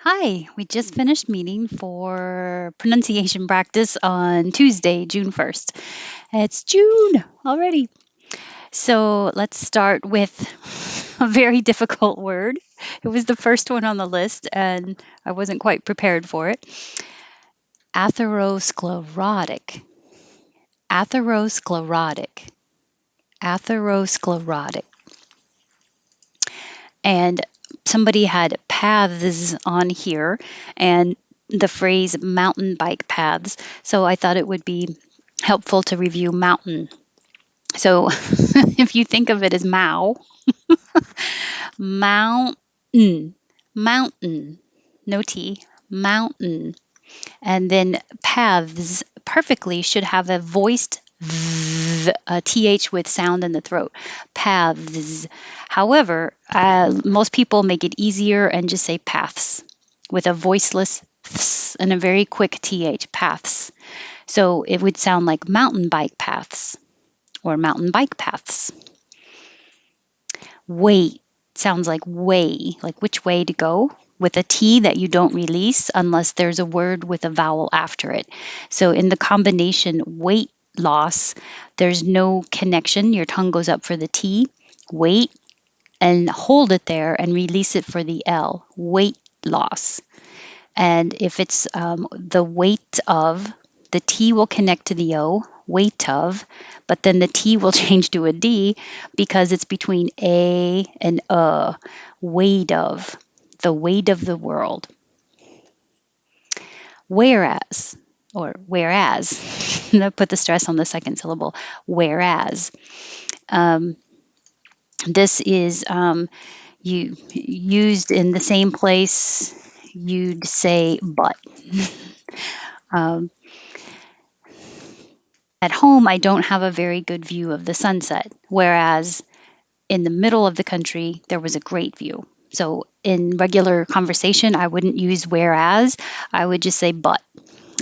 Hi, we just finished meeting for pronunciation practice on Tuesday, June 1st. It's June already. So let's start with a very difficult word. It was the first one on the list, and I wasn't quite prepared for it. Atherosclerotic. Atherosclerotic. Atherosclerotic. And somebody had paths on here and the phrase mountain bike paths. So I thought it would be helpful to review mountain. So if you think of it as mountain, mountain, no T, mountain. And then paths perfectly should have a voiced a th with sound in the throat. Paths. However, most people make it easier and just say paths with a voiceless th and a very quick th. Paths. So it would sound like mountain bike paths or mountain bike paths. Way sounds like which way to go with a T that you don't release unless there's a word with a vowel after it. So in the combination weight loss, there's no connection. Your tongue goes up for the T, weight, and hold it there and release it for the L, weight loss. And if it's the weight of, the T will connect to the O, weight of, but then the T will change to a D because it's between A and weight of, the weight of the world. Whereas, or whereas, put the stress on the second syllable, whereas. Um, this is you used in the same place you'd say but. Um, At home, I don't have a very good view of the sunset, whereas in the middle of the country, there was a great view. So in regular conversation, I wouldn't use whereas, I would just say but.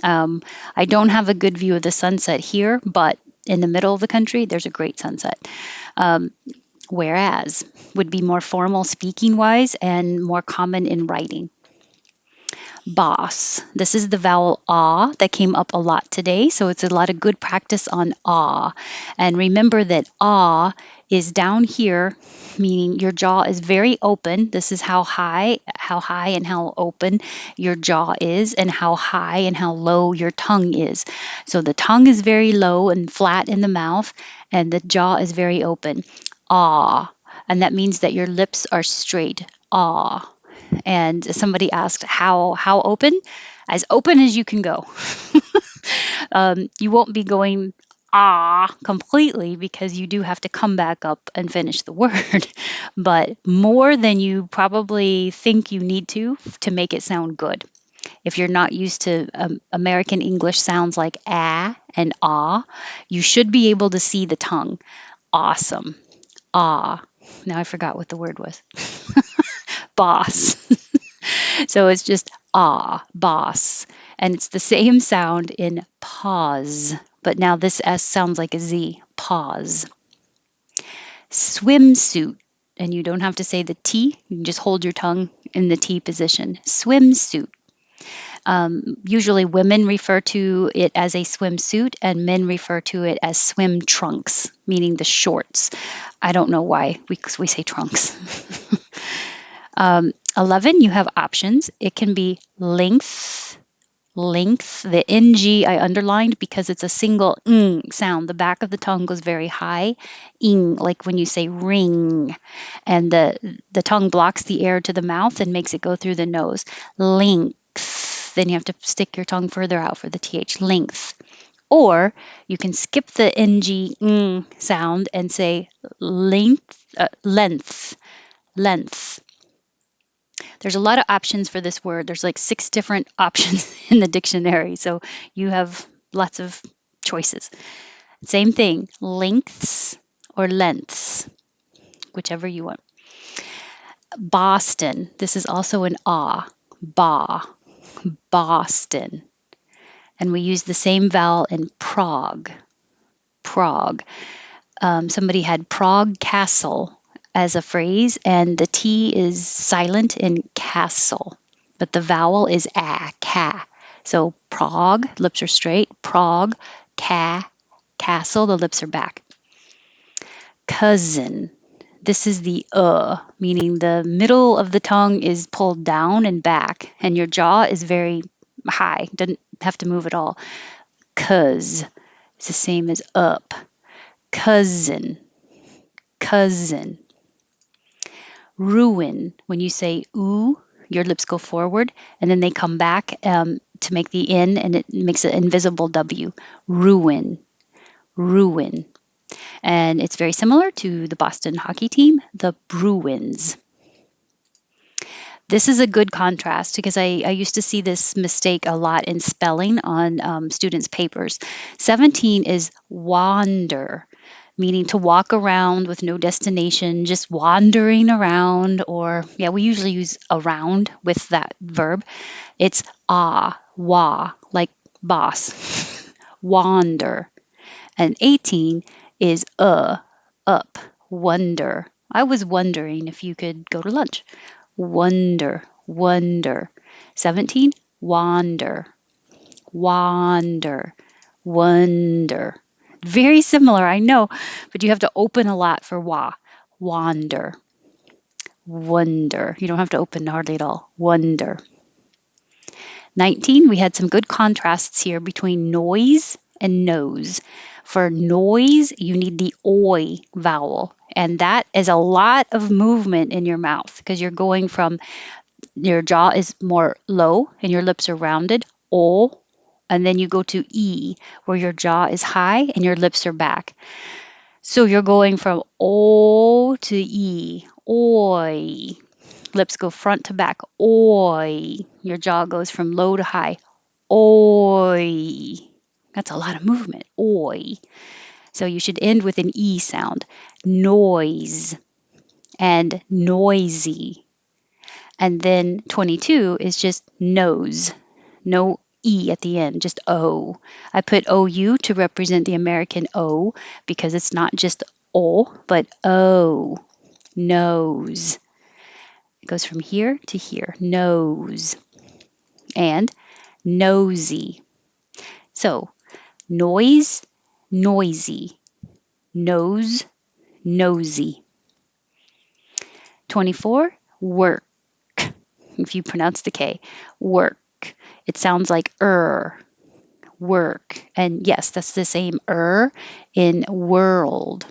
Um, I don't have a good view of the sunset here, but in the middle of the country, there's a great sunset. Um, Whereas would be more formal speaking wise and more common in writing. Boss. This is the vowel ah that came up a lot today. So it's a lot of good practice on ah. And remember that ah is down here, meaning your jaw is very open. This is how high and how open your jaw is, and how high and how low your tongue is. So the tongue is very low and flat in the mouth, and the jaw is very open. Ah. And that means that your lips are straight. Ah. And somebody asked how open as you can go. You won't be going completely because you do have to come back up and finish the word, but more than you probably think you need to make it sound good. If you're not used to American English sounds like and ah, you should be able to see the tongue. Awesome. Ah. Now I forgot what the word was. Boss. So it's just boss. And it's the same sound in pause, but now this S sounds like a Z, pause. Swimsuit. And you don't have to say the T, you can just hold your tongue in the T position. Swimsuit. Usually women refer to it as a swimsuit and men refer to it as swim trunks, meaning the shorts. I don't know why we say trunks. 11, you have options. It can be length. The ng I underlined because it's a single ng sound. The back of the tongue goes very high, ing, like when you say ring, and the tongue blocks the air to the mouth and makes it go through the nose. Length. Then you have to stick your tongue further out for the th. Length. Or you can skip the ng sound and say length. Length. There's a lot of options for this word. There's like 6 different options in the dictionary. So you have lots of choices. Same thing, lengths or lengths, whichever you want. Boston. This is also an ah. Boston. And we use the same vowel in Prague. Prague. Somebody had Prague Castle as a phrase, and the T is silent in castle. but the vowel is a, ca. So Prague, lips are straight. Prague, ca, castle, the lips are back. Cousin. This is the meaning the middle of the tongue is pulled down and back, and your jaw is very high, doesn't have to move at all. Cuz. It's the same as up. Cousin, cousin. Ruin. When you say ooh, your lips go forward and then they come back to make the N, and it makes an invisible W. Ruin, ruin. And it's very similar to the Boston hockey team, the Bruins. This is a good contrast because I used to see this mistake a lot in spelling on students' papers. 17 is wander, meaning to walk around with no destination, just wandering around, or, yeah, we usually use around with that verb. It's wa, like boss, wander. And 18 is up, wonder. I was wondering if you could go to lunch. Wonder, wonder. 17, wander, wander, wonder. Very similar, I know, but you have to open a lot for wa. Wander, wonder. You don't have to open hardly at all. Wonder. 19, we had some good contrasts here between noise and nose. For noise, you need the oi vowel, and that is a lot of movement in your mouth because you're going from your jaw is more low and your lips are rounded, o, and then you go to e, where your jaw is high and your lips are back. So you're going from o to e, oi. Lips go front to back, oi. Your jaw goes from low to high, oi. That's a lot of movement, oi. So you should end with an e sound, noise and noisy. And then 22 is just nose, no E at the end, just O. I put OU to represent the American O because it's not just O, but O, nose. It goes from here to here, nose. And nosy. So noise, noisy, nose, nosy. 24, work. If you pronounce the K, work. It sounds like work. And yes, that's the same in world.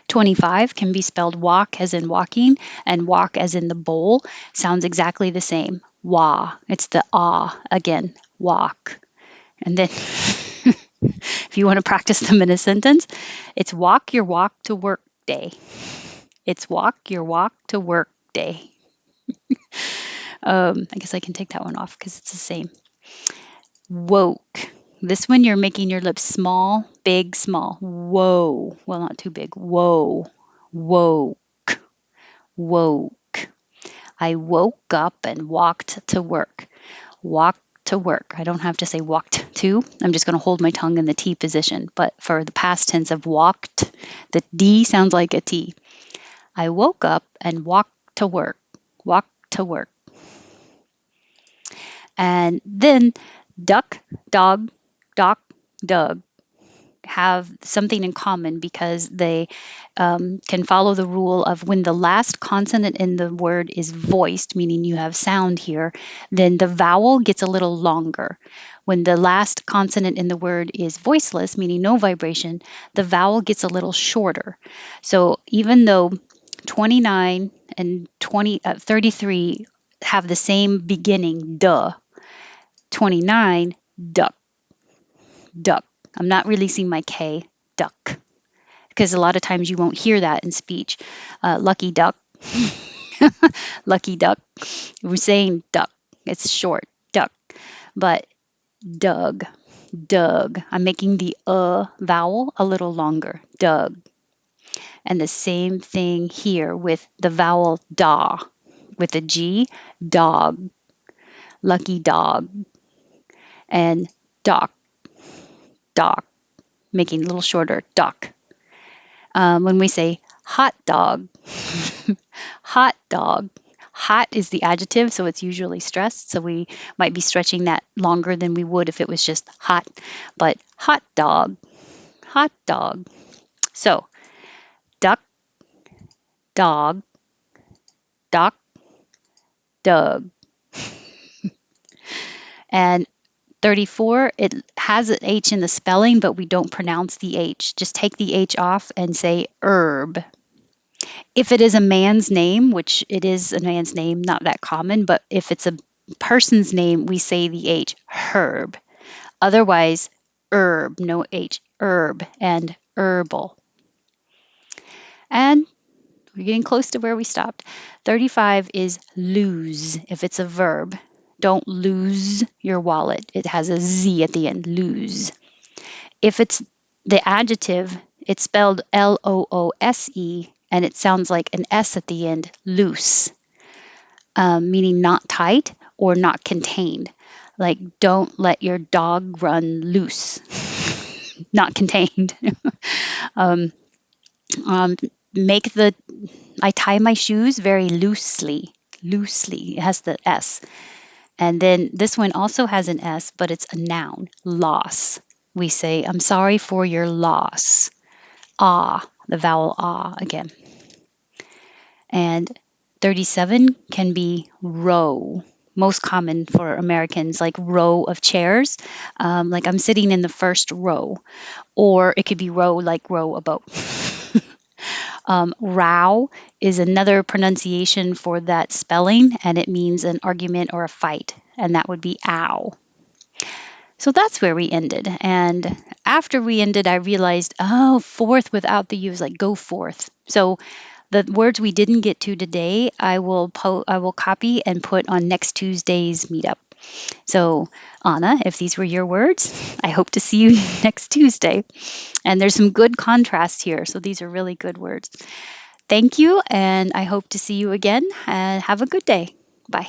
25 can be spelled walk as in walking and walk as in the bowl. Sounds exactly the same. Wa. It's the ah again. Walk. And then if you want to practice them in a sentence, it's walk your walk to work day. It's walk your walk to work day. I guess I can take that one off because it's the same. Woke. This one you're making your lips small, big, small. Whoa. Well, not too big. Whoa. Woke. Woke. I woke up and walked to work. Walked to work. I don't have to say walked to. I'm just going to hold my tongue in the T position. But for the past tense of walked, the D sounds like a T. I woke up and walked to work. Walked to work. And then duck, dog, doc, dug have something in common because they can follow the rule of when the last consonant in the word is voiced, meaning you have sound here, then the vowel gets a little longer. When the last consonant in the word is voiceless, meaning no vibration, the vowel gets a little shorter. So even though 29 and 33 have the same beginning, duh, 29, duck, duck. I'm not releasing my K, duck, because a lot of times you won't hear that in speech. Lucky duck, lucky duck. We're saying duck. It's short, duck. But Doug, Doug. I'm making the vowel a little longer, Doug. And the same thing here with the vowel da, with a G, dog, lucky dog, and doc, doc, making a little shorter, doc. When we say hot dog, hot dog, Hot is the adjective, so it's usually stressed. So we might be stretching that longer than we would if it was just hot. But hot dog, hot dog. So duck, dog, duck, dug. And 34, it has an H in the spelling, but we don't pronounce the H. Just take the H off and say herb. If it is a man's name, which it is a man's name, not that common, but if it's a person's name, we say the H, herb. Otherwise, herb, no H, herb, and herbal. And we're getting close to where we stopped. 35 is lose. If it's a verb, don't lose your wallet. It has a Z at the end, lose. If it's the adjective, it's spelled Loose, and it sounds like an S at the end, loose, meaning not tight or not contained. Like, don't let your dog run loose, not contained. um, um, make the, I tie my shoes very loosely. Loosely. It has the S. And then this one also has an S, but it's a noun, loss. We say, I'm sorry for your loss. Ah, the vowel ah again. And 37 can be row. Most common for Americans, like row of chairs. Like I'm sitting in the first row. Or it could be row like row a boat. Row is another pronunciation for that spelling, and it means an argument or a fight, and that would be ow. So that's where we ended. And after we ended, I realized, oh, forth without the U is like go forth. So the words we didn't get to today, I will copy and put on next Tuesday's meetup. So Anna, if these were your words, I hope to see you next Tuesday. And there's some good contrast here. So these are really good words. Thank you, and I hope to see you again. And have a good day. Bye.